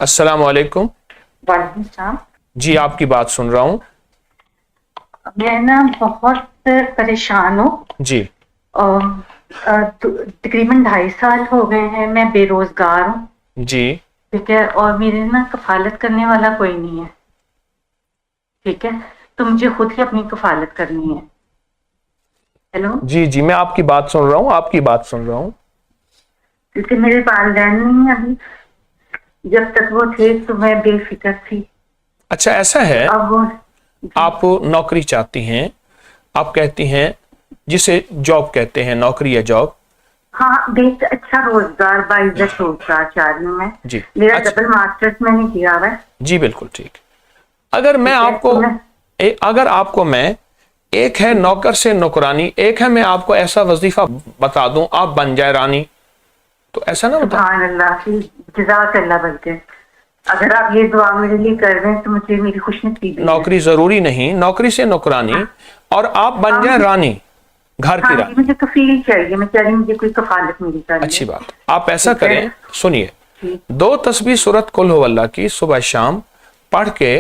अस्सलाम वालेकुम। वालेकुम सलाम। जी आपकी बात सुन रहा हूँ। मैं ना बहुत परेशान हूँ जी और तकरीबन 2.5 साल हो गए हैं मैं बेरोजगार हूँ। जी ठीक है, और मेरे ना कफालत करने वाला कोई नहीं है। ठीक है, तो मुझे खुद ही अपनी कफालत करनी है। हेलो जी जी मैं आपकी बात सुन रहा हूँ, आपकी बात सुन रहा हूँ। क्योंकि मेरे वालिदैन नहीं है अभी, जब तक वो थे तो मैं बेफिक्र थी। अच्छा ऐसा है, अब वो आप नौकरी चाहती हैं, आप कहती हैं जिसे जॉब कहते हैं, नौकरी या जॉब। हाँ, बेहतर अच्छा रोजगार बाइज्जत रोजगार चाह रही हूँ मैं। जी मेरा अच्छा, डबल मास्टर्स मैंने किया हुआ है। जी बिल्कुल ठीक। अगर मैं ठीक है, आपको तो मैं अगर आपको मैं, एक है नौकर से नौकरानी, एक है मैं आपको ऐसा वजीफा बता दूं आप बन जाए रानी, तो ऐसा ना बता। सुभान अल्लाह की जज़ाकल्लाह। बल्कि अगर आप ये दुआ मेरे लिए कर रहे हैं तो मुझे मेरी खुशनसीबी है। नौकरी जरूरी नहीं, नौकरी से नौकरानी और आप बन जाए रानी, घर की हाँ जी, रानी। मुझे कफील चाहिए। मैं कह रही हूँ मुझे कोई कफालत मेरी चाहिए। अच्छी बात, आप ऐसा ठीक है? करें, सुनिए, ठीक। 2 तस्बीह सूरत कुल हु अल्लाह की सुबह शाम पढ़ के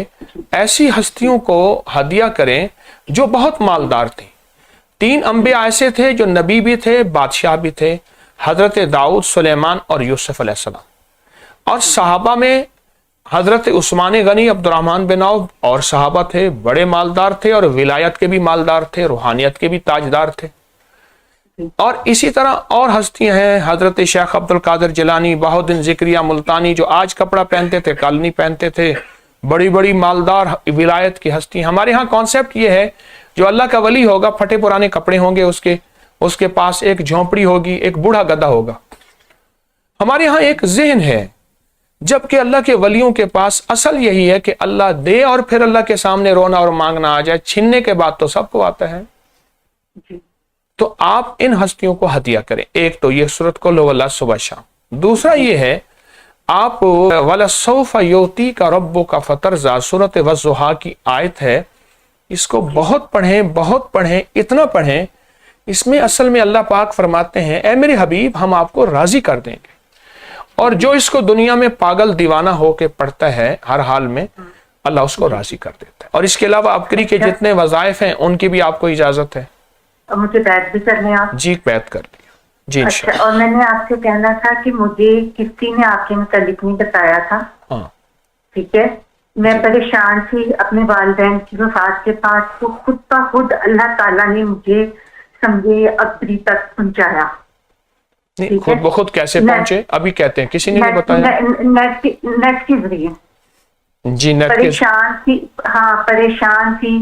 ऐसी हस्तियों को हदिया करें जो बहुत मालदार थी। 3 अंबिया ऐसे थे जो नबी भी थे, बादशाह भी थे, हजरत दाऊद, सुलेमान और यूसुफ अलैहिस्सलाम। और सहाबा में हजरत उस्मान गनी, अब्दुर्रहमान बिन औफ और सहाबा थे, बड़े मालदार थे और विलायत के भी मालदार थे, रूहानियत के भी ताजदार थे। और इसी तरह और हस्तियां हैं, हजरत शेख अब्दुल कादिर जिलानी, बहाउद्दीन जिक्रिया मुल्तानी, जो आज कपड़ा पहनते थे कल नहीं पहनते थे, बड़ी बड़ी मालदार विलायत की हस्ती। हमारे यहाँ कॉन्सेप्ट ये है, जो अल्लाह का वली होगा फटे पुराने कपड़े होंगे, उसके पास एक झोंपड़ी होगी, एक बूढ़ा गधा होगा। हमारे यहाँ एक ज़हन है, जबकि अल्लाह के वलियों के पास असल यही है कि अल्लाह दे और फिर अल्लाह के सामने रोना और मांगना आ जाए, छीनने के बाद तो सबको आता है। तो आप इन हस्तियों को हदिया करें। एक तो ये सूरत को लो सुबह शाम। दूसरा ये है, आप वलसौफ योती का रब्बो का फतरजा, सूरत वज़ुहा की आयत है, इसको बहुत पढ़ें, बहुत पढ़ें, इतना पढ़ें। इसमें असल में अल्लाह पाक फरमाते हैं, ए मेरे हबीब हम आपको राजी कर देंगे। और जो इसको दुनिया में पागल दीवाना होके पढ़ता है हर हाल में, अल्लाह उसको राजी कर देता है। और इसके अलावा अबकरी के जितने वज़ाइफ हैं उनकी भी आपको इजाजत है। और मुझे बैत भी करने आप? जी बैत कर लिया जी। अच्छा, और मैंने आपसे कहना था कि मुझे किसी ने आपके मुतालिक नहीं बताया था। हाँ ठीक है, मैं परेशान थी अपने वालिदैन की वफात के बाद, तो खुद ब खुद अल्लाह ताला ने मुझे समझे अबरी तक पहुंचाया। नहीं, खुद ब खुद कैसे पहुंचे अभी कहते हैं, किसी ने नहीं बताया। नेट के जरिए जी, नेट के परेशान थी। हाँ, परेशान थी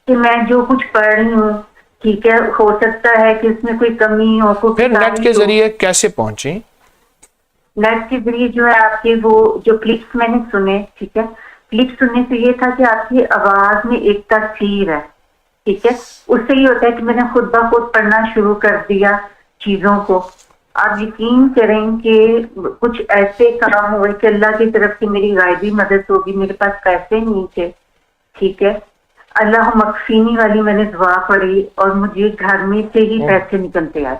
कि मैं जो कुछ पढ़ रही हूँ, ठीक है, हो सकता है कि इसमें कोई कमी हो। फिर नेट के जरिए कैसे पहुंची? नेट के जरिए जो है आपके वो जो क्लिप्स मैंने सुने, ठीक है, क्लिप सुनने से ये था कि आपकी आवाज में एक तासीर है। ठीक है, उससे ये होता है कि मैंने खुद ब खुद पढ़ना शुरू कर दिया चीजों को। आप यकीन करें कि कुछ ऐसे काम हुए कि अल्लाह की तरफ से मेरी गायबी मदद होगी। मेरे पास पैसे नहीं थे, ठीक है, अल्लाह मकफीनी वाली मैंने दुआ पढ़ी और मुझे घर में से ही पैसे निकलते आए।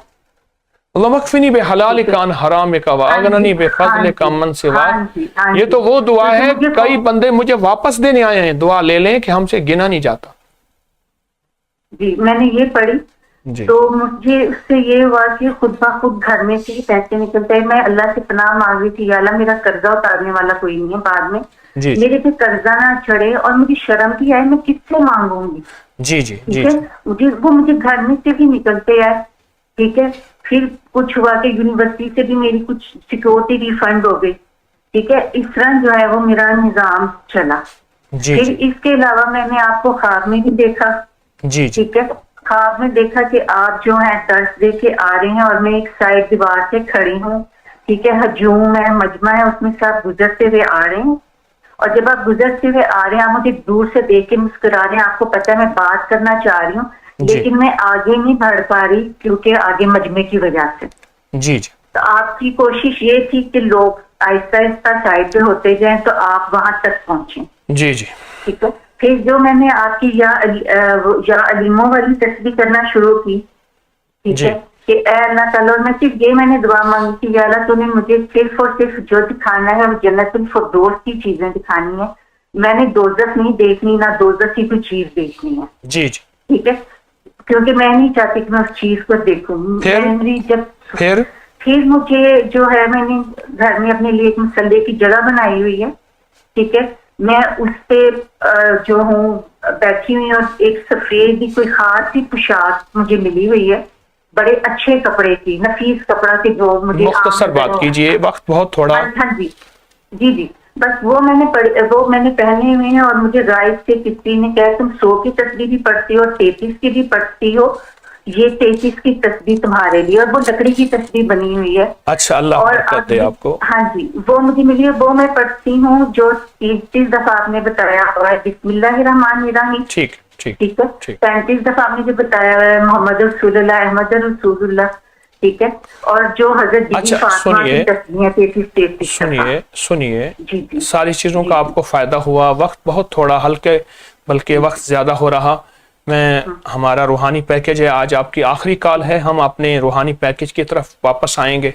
मकफिनी बे हलाल कान हराम का वागननी बे फजल का मन से वाग। ये तो वो दुआ है, कई बंदे मुझे वापस देने आए हैं, दुआ ले लें कि हमसे गिना नहीं जाता। जी, मैंने ये पढ़ी जी। तो मुझे उससे ये हुआ कि खुद ब खुद घर में से ही पैसे निकलते हैं। मैं अल्लाह से पनाह मांग रही थी, या अल्लाह मेरा कर्जा उतारने वाला कोई नहीं है, बाद में जी मेरे पे कर्जा ना चढ़े। और मुझे शर्म भी आए, मैं किससे मांगूंगी? जी जी जी, ठीक है, मुझे घर में से भी निकलते आए। ठीक है, फिर कुछ हुआ कि यूनिवर्सिटी से भी मेरी कुछ सिक्योरिटी रिफंड हो गई। ठीक है, इस तरह जो है वो मेरा निजाम चला। जी फिर जी इसके अलावा मैंने आपको ख्वाब में भी देखा। जी जी ठीक है, ख्वाब में देखा कि आप जो है दर्स दे के आ रहे हैं और मैं एक साइड दीवार से खड़ी हूँ। ठीक है, हजूम है, मजमा है, उसमें से आप गुजरते हुए आ रहे हैं। और जब आप गुजरते हुए आ रहे हैं, आप मुझे दूर से देख के मुस्कुरा रहे हैं। आपको पता है मैं बात करना चाह रही हूँ, लेकिन मैं आगे नहीं बढ़ पा रही क्योंकि आगे मजमे की वजह से। जी जी। तो आपकी कोशिश ये थी कि लोग आहिस्ता आहिस्ता साइड पे होते जाएं तो आप वहां तक पहुंचे। जी जी। ठीक है, फिर जो मैंने आपकी या अलीमों वाली तस्बीह करना शुरू की, ठीक है, کہ اے اللہ تعالیٰ، اور میں صرف یہ میں نے دعا مانگی کہ یا اللہ تو نے مجھے صرف اور صرف جو دکھانا ہے وہ جنت الفردوس کی چیزیں دکھانی ہیں، میں نے دوزخ نہیں دیکھنی، نہ دوزخ کی کوئی چیز دیکھنی ہے. جی جی. ٹھیک ہے، کیونکہ میں نہیں چاہتی کہ میں اس چیز کو دیکھوں. پھر مجھے جو ہے میں نے گھر میں اپنے لیے ایک مصلی کی جگہ بنائی ہوئی ہے. ٹھیک ہے، میں اس پہ جو ہوں بیٹھی ہوئی، اور ایک سفید کی کوئی خاص سی پوشاک مجھے ملی ہوئی ہے، بڑے اچھے کپڑے کی، نفیس کپڑا کی، جو مجھے مختصر بات کیجیے، وقت بہت تھوڑا. ہاں جی جی جی، بس وہ میں نے پہنے ہوئے ہیں. اور مجھے رائٹ سے کسی نے کہا تم 100 کی تسبیح بھی پڑھتی ہو اور 33 کی بھی پڑھتی ہو، یہ 33 کی تسبیح تمہارے لیے، اور وہ لکڑی کی تسبیح بنی ہوئی ہے. اچھا، اللہ برکت دے آپ کو. ہاں جی، وہ مجھے ملی ہے، وہ میں پڑھتی ہوں جو 30 دفعہ آپ نے بتایا ہوا ہے، بسم اللہ الرحمن الرحیم. ٹھیک ٹھیک ٹھیک ہے، 35 دفعہ آپ نے جو بتایا ہوا ہے محمد رسول اللہ، احمد رسول اللہ. ٹھیک ہے، اور جو حضرت بی بی فاطمہ کی تسبیح 33 سنیے ساری چیزوں کا آپ کو فائدہ ہوا. وقت بہت تھوڑا، بلکہ وقت زیادہ ہو رہا. ہمارا روحانی پیکج ہے، آج آپ کی آخری کال ہے، ہم اپنے روحانی پیکج کی طرف واپس آئیں گے.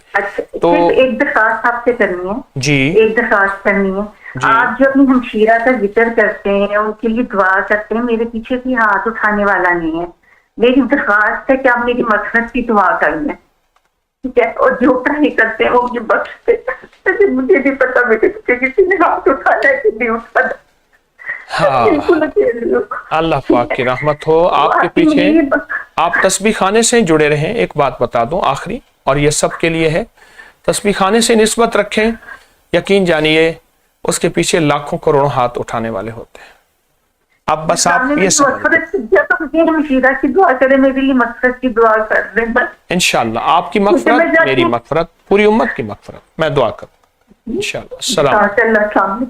تو ایک درخواست آپ سے کرنی ہے. جی، ایک درخواست کرنی ہے. آپ جو اپنی ہمشیرہ کا ذکر کرتے ہیں، ان کے لیے دعا کرتے ہیں، میرے پیچھے بھی ہاتھ اٹھانے والا نہیں ہے. میری درخواست ہے کہ آپ میری مغفرت کی دعا کر لیں. ٹھیک ہے، اور جو پڑھائی کرتے ہیں وہ مجھے بخشتے ہیں. مجھے نہیں پتا میرے پیچھے کسی نے ہاتھ اٹھانا ہے کہ نہیں اٹھانا. اللہ پاک کی رحمت ہو آپ کے پیچھے. آپ تسبیح خانے سے جڑے رہیں. ایک بات بتا دوں آخری، اور یہ سب کے لیے ہے، تسبیح خانے سے نسبت رکھیں. یقین جانیے اس کے پیچھے لاکھوں کروڑوں ہاتھ اٹھانے والے ہوتے ہیں. اب بس آپ یہ مشیرہ کی دعا کریں، میرے لیے مغفرت کی دعا کر دیں. انشاءاللہ آپ کی مغفرت، میری مغفرت، پوری امت کی مغفرت میں دعا کروں انشاءاللہ. السلام.